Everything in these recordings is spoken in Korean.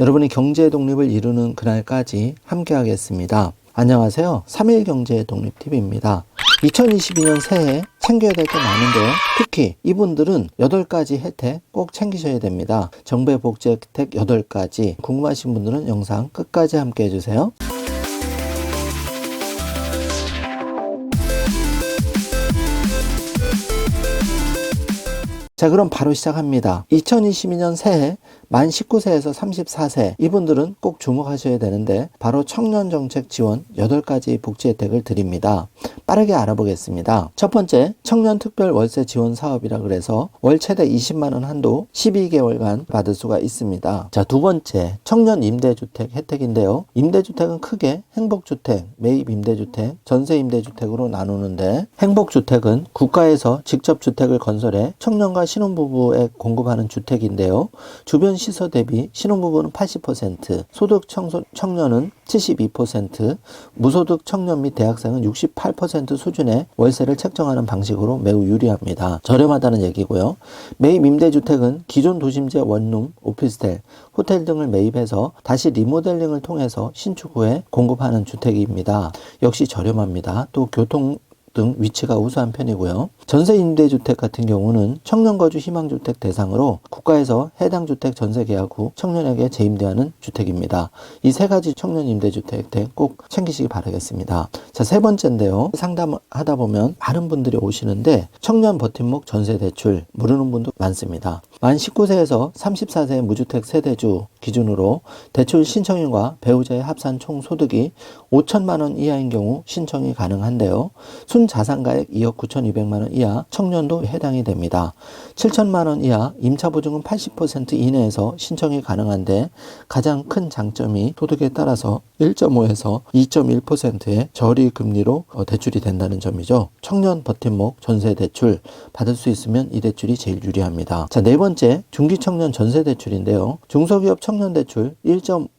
여러분이 경제 독립을 이루는 그날까지 함께 하겠습니다. 안녕하세요. 3일 경제 독립TV입니다. 2022년 새해 챙겨야 될 게 많은데요. 특히 이분들은 8가지 혜택 꼭 챙기셔야 됩니다. 정부의 복지 혜택 8가지. 궁금하신 분들은 영상 끝까지 함께 해주세요. 자, 그럼 바로 시작합니다. 2022년 새해 만 19세에서 34세 이분들은 꼭 주목하셔야 되는데 바로 청년정책 지원 8가지 복지 혜택을 드립니다. 빠르게 알아보겠습니다. 첫 번째, 청년특별 월세 지원 사업이라 그래서 월 최대 20만 원 한도 12개월간 받을 수가 있습니다. 자, 두 번째, 청년 임대주택 혜택인데요. 임대주택은 크게 행복주택, 매입임대주택, 전세임대주택으로 나누는데 행복주택은 국가에서 직접 주택을 건설해 청년과 신혼부부에 공급하는 주택인데요. 주변 시설 대비 신혼부부는 80%, 소득 청년은 72%, 무소득 청년 및 대학생은 68% 수준의 월세를 책정하는 방식으로 매우 유리합니다. 저렴하다는 얘기고요. 매입 임대주택은 기존 도심지 원룸, 오피스텔, 호텔 등을 매입해서 다시 리모델링을 통해서 신축 후에 공급하는 주택입니다. 역시 저렴합니다. 또 교통 등 위치가 우수한 편이고요. 전세 임대주택 같은 경우는 청년거주 희망주택 대상으로 국가에서 해당 주택 전세 계약 후 청년에게 재임대하는 주택입니다. 이 3가지 청년 임대주택 혜택 꼭 챙기시기 바라겠습니다. 자, 세 번째인데요. 상담하다 보면 많은 분들이 오시는데 청년 버팀목 전세 대출 모르는 분도 많습니다. 만 19세에서 34세 무주택 세대주 기준으로 대출 신청인과 배우자의 합산 총 소득이 5천만 원 이하인 경우 신청이 가능한데요. 순자산가액 2억 9,200만 원 이하 청년도 해당이 됩니다. 7천만 원 이하 임차보증금 80% 이내에서 신청이 가능한데 가장 큰 장점이 소득에 따라서 1.5에서 2.1%의 저리금리로 대출이 된다는 점이죠. 청년 버팀목 전세 대출 받을 수 있으면 이 대출이 제일 유리합니다. 자, 네 번째, 중기청년 전세 대출인데요. 중소기업 청년 대출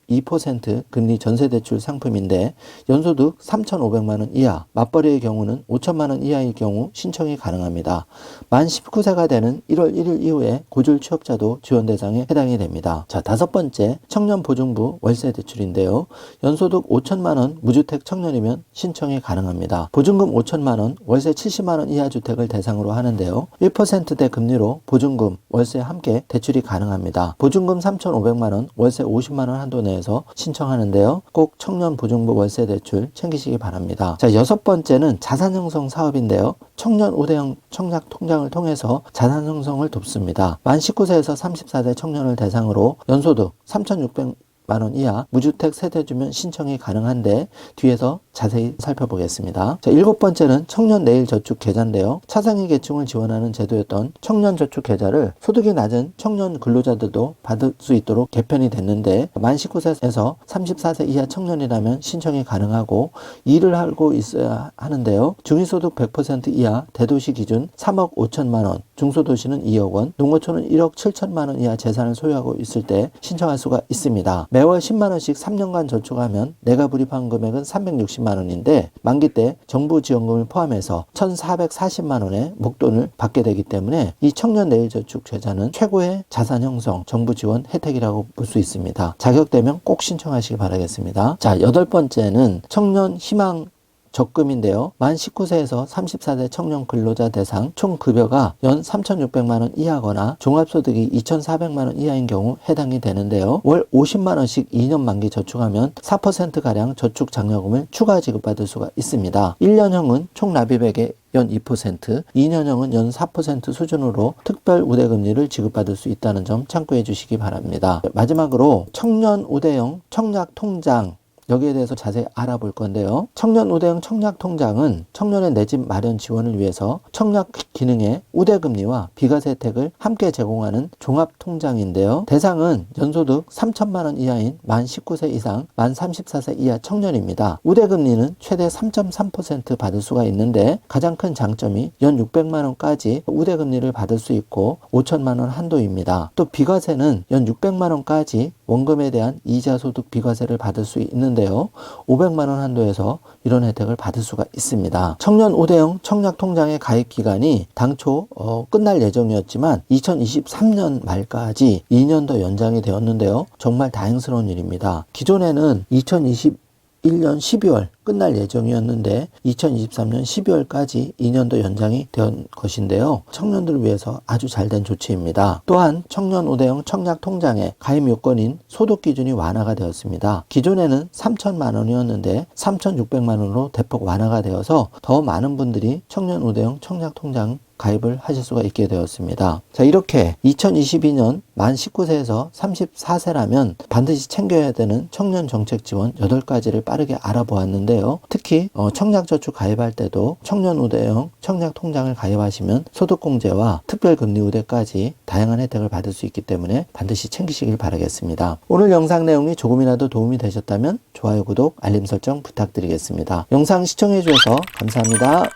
1.2% 금리 전세대출 상품인데 연소득 3,500만 원 이하, 맞벌이의 경우는 5천만 원 이하의 경우 신청이 가능합니다. 만 19세가 되는 1월 1일 이후에 고졸 취업자도 지원 대상에 해당이 됩니다. 자, 다섯 번째, 청년보증부 월세대출인데요. 연소득 5천만 원 무주택 청년이면 신청이 가능합니다. 보증금 5천만 원, 월세 70만 원 이하 주택을 대상으로 하는데요. 1%대 금리로 보증금, 월세 함께 대출이 가능합니다. 보증금 3,500만 원, 월세 50만 원 한도 내에서 신청하는데요. 꼭 청년 보증부 월세 대출 챙기시기 바랍니다. 자, 여섯 번째는 자산 형성 사업인데요. 청년 5대형 청약 통장을 통해서 자산 형성을 돕습니다. 만 19세에서 34세 청년을 대상으로 연소득 3,600만 원 이하 무주택 세대주면 신청이 가능한데 뒤에서 자세히 살펴보겠습니다. 자, 일곱 번째는 청년 내일 저축 계좌인데요. 차상위 계층을 지원하는 제도였던 청년 저축 계좌를 소득이 낮은 청년 근로자들도 받을 수 있도록 개편이 됐는데 만 19세에서 34세 이하 청년이라면 신청이 가능하고 일을 하고 있어야 하는데요. 중위소득 100% 이하 대도시 기준 3억 5천만 원, 중소도시는 2억 원, 농어촌은 1억 7천만 원 이하 재산을 소유하고 있을 때 신청할 수가 있습니다. 매월 10만 원씩 3년간 저축하면 내가 불입한 금액은 360만 원인데 만기 때 정부 지원금을 포함해서 1,440만 원의 목돈을 받게 되기 때문에 이 청년 내일 저축 계좌는 최고의 자산 형성 정부 지원 혜택이라고 볼 수 있습니다. 자격되면 꼭 신청하시기 바라겠습니다. 자, 여덟 번째는 청년 희망 적금인데요. 만 19세에서 34세 청년 근로자 대상 총 급여가 연 3,600만 원 이하거나 종합소득이 2,400만 원 이하인 경우 해당이 되는데요. 월 50만 원씩 2년 만기 저축하면 4%가량 저축 장려금을 추가 지급받을 수가 있습니다. 1년형은 총 납입액의 연 2%, 2년형은 연 4% 수준으로 특별 우대금리를 지급받을 수 있다는 점 참고해 주시기 바랍니다. 마지막으로 청년 우대형 청약통장 여기에 대해서 자세히 알아볼 건데요. 청년 우대형 청약통장은 청년의 내 집 마련 지원을 위해서 청약 기능의 우대금리와 비과세 혜택을 함께 제공하는 종합통장인데요. 대상은 연소득 3천만 원 이하인 만 19세 이상, 만 34세 이하 청년입니다. 우대금리는 최대 3.3% 받을 수가 있는데 가장 큰 장점이 연 600만 원까지 우대금리를 받을 수 있고 5천만 원 한도입니다. 또 비과세는 연 600만 원까지 원금에 대한 이자 소득 비과세를 받을 수 있는데요. 500만 원 한도에서 이런 혜택을 받을 수가 있습니다. 청년 5대형 청약통장의 가입 기간이 당초 끝날 예정이었지만 2023년 말까지 2년 더 연장이 되었는데요. 정말 다행스러운 일입니다. 기존에는 2021년 12월 끝날 예정이었는데 2023년 12월까지 2년 더 연장이 된 것인데요. 청년들을 위해서 아주 잘된 조치입니다. 또한 청년 5대형 청약통장의 가입 요건인 소득 기준이 완화가 되었습니다. 기존에는 3천만 원이었는데 3,600만 원으로 대폭 완화가 되어서 더 많은 분들이 청년 5대형 청약통장 가입을 하실 수가 있게 되었습니다. 자, 이렇게 2022년 만 19세에서 34세라면 반드시 챙겨야 되는 청년 정책 지원 8가지를 빠르게 알아보았는데요. 특히 청약저축 가입할 때도 청년 우대형 청약통장을 가입하시면 소득공제와 특별금리 우대까지 다양한 혜택을 받을 수 있기 때문에 반드시 챙기시길 바라겠습니다. 오늘 영상 내용이 조금이라도 도움이 되셨다면 좋아요, 구독, 알림 설정 부탁드리겠습니다. 영상 시청해 주셔서 감사합니다.